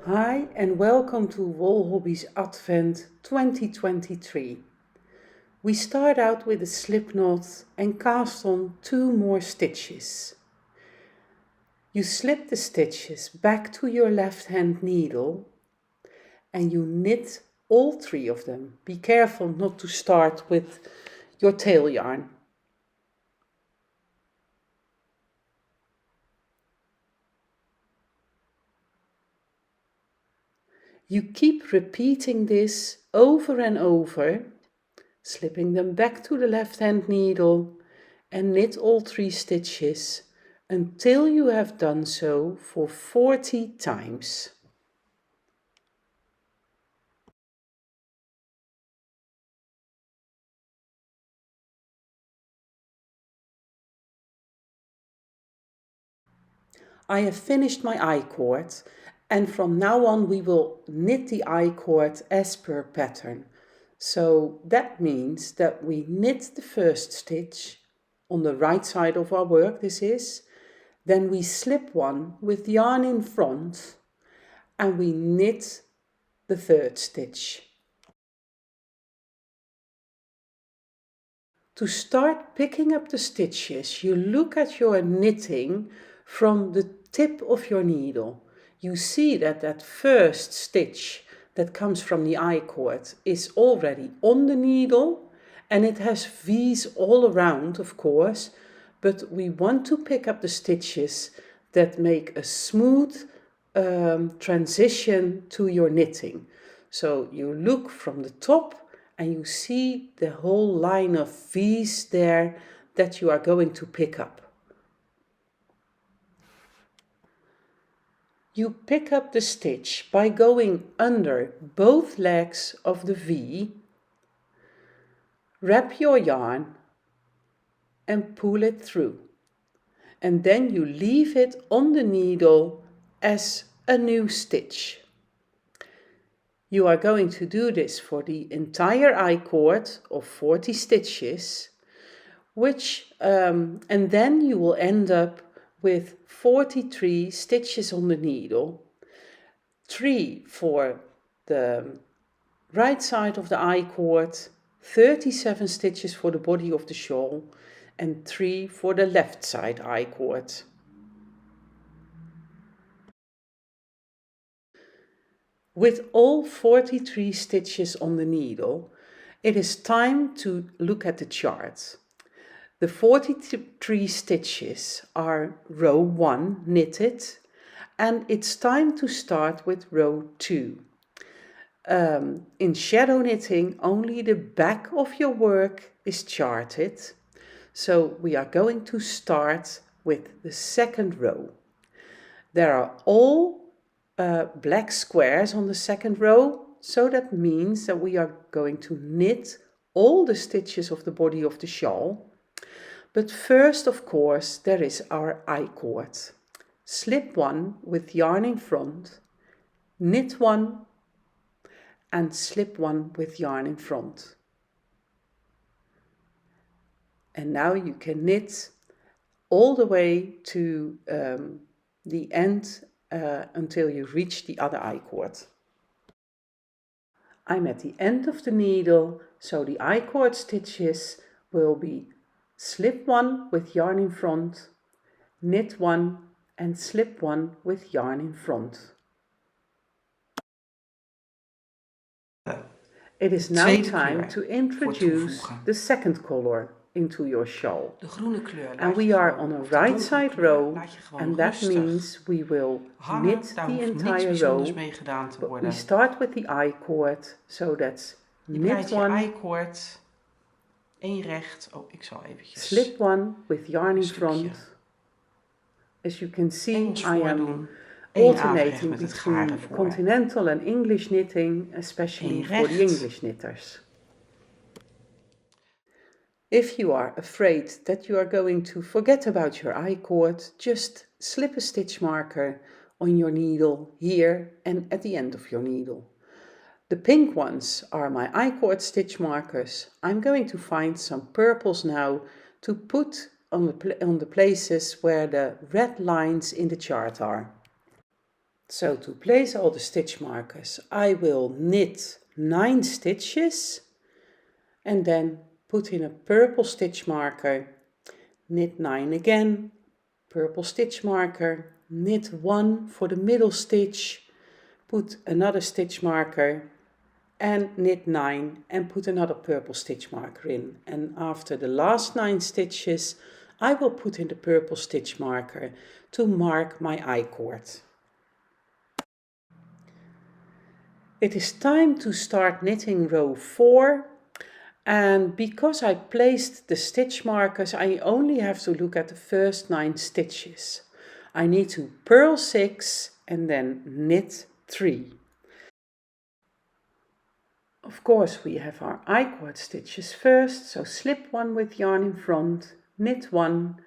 Hi and welcome to Wolhobby's Advent 2023. We start out with a slip knot and cast on 2 more stitches. You slip the stitches back to your left hand needle and you knit all 3 of them. Be careful not to start with your tail yarn. You keep repeating this over and over, slipping them back to the left hand needle and knit all 3 stitches until you have done so for 40 times. I have finished my I-cord, and from now on we will knit the I-cord as per pattern. So that means that we knit the first stitch on the right side of our work, this is, then we slip one with yarn in front and we knit the third stitch. To start picking up the stitches, you look at your knitting from the tip of your needle. You see that that first stitch that comes from the I-cord is already on the needle and it has V's all around, of course, but we want to pick up the stitches that make a smooth transition to your knitting. So you look from the top and you see the whole line of V's there that you are going to pick up. You pick up the stitch by going under both legs of the V, wrap your yarn and pull it through. And then you leave it on the needle as a new stitch. You are going to do this for the entire I-cord of 40 stitches, and then you will end up with 43 stitches on the needle, 3 for the right side of the I-cord, 37 stitches for the body of the shawl, and 3 for the left side I-cord. With all 43 stitches on the needle, it is time to look at the chart. The 43 stitches are row 1 knitted, and it's time to start with row 2. In shadow knitting, only the back of your work is charted, so we are going to start with the second row. There are all black squares on the second row, so that means that we are going to knit all the stitches of the body of the shawl. But first, of course, there is our I-cord. Slip one with yarn in front, knit one and slip one with yarn in front. And now you can knit all the way to the end until you reach the other I-cord. I'm at the end of the needle, so the I-cord stitches will be slip one with yarn in front, knit one and slip one with yarn in front. It is now time to introduce the second color into your shawl. And we are on a right side row, and that means we will knit the entire row, but we start with the I-cord, so that's knit one, slip one with yarn in front. As you can see, I am alternating between continental and English knitting, especially for the English knitters. If you are afraid that you are going to forget about your I-cord, just slip a stitch marker on your needle here and at the end of your needle. The pink ones are my I-cord stitch markers. I'm going to find some purples now to put on the places where the red lines in the chart are. So to place all the stitch markers, I will knit 9 stitches and then put in a purple stitch marker, knit 9 again, purple stitch marker, knit 1 for the middle stitch, put another stitch marker and knit 9 and put another purple stitch marker in. And after the last 9 stitches, I will put in the purple stitch marker to mark my I-cord. It is time to start knitting row 4, and because I placed the stitch markers, I only have to look at the first 9 stitches. I need to purl 6 and then knit 3. Of course, we have our I-cord stitches first, so slip 1 with yarn in front, knit 1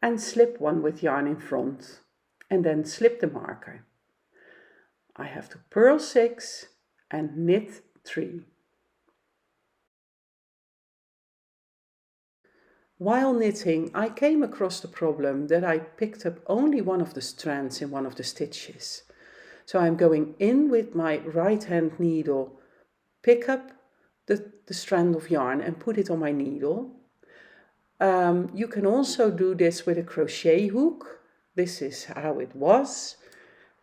and slip 1 with yarn in front and then slip the marker. I have to purl 6 and knit 3. While knitting, I came across the problem that I picked up only one of the strands in one of the stitches. So I'm going in with my right hand needle, pick up the strand of yarn and put it on my needle. You can also do this with a crochet hook. This is how it was.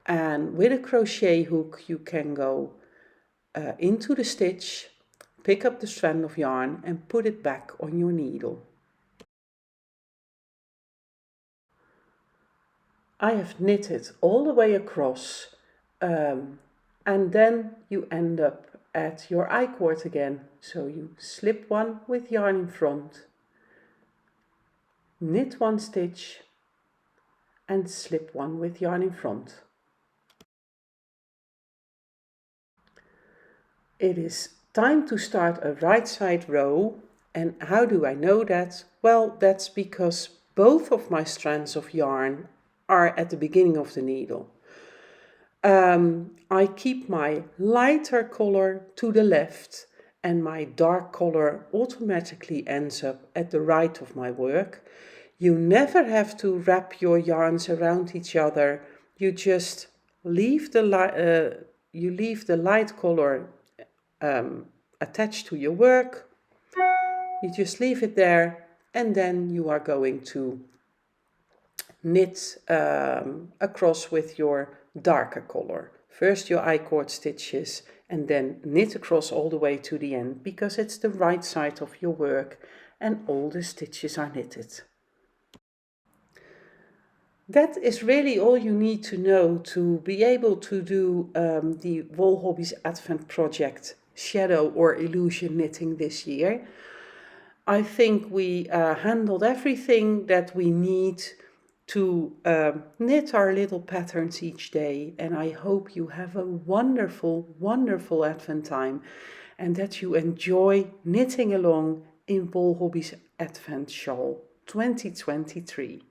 And with a crochet hook you can go into the stitch, pick up the strand of yarn and put it back on your needle. I have knitted all the way across and then you end up at your I-cord again. So you slip 1 with yarn in front, knit 1 stitch and slip 1 with yarn in front. It is time to start a right side row, and how do I know that? Well, that's because both of my strands of yarn are at the beginning of the needle. I keep my lighter color to the left and my dark color automatically ends up at the right of my work. You never have to wrap your yarns around each other. You just leave the light color attached to your work. You just leave it there and then you are going to knit across with your darker color. First your I-cord stitches and then knit across all the way to the end because it's the right side of your work and all the stitches are knitted. That is really all you need to know to be able to do the Wolhobby's Advent project shadow or illusion knitting this year. I think we handled everything that we need to knit our little patterns each day, and I hope you have a wonderful, wonderful Advent time and that you enjoy knitting along in Wolhobby's Advent Shawl 2023.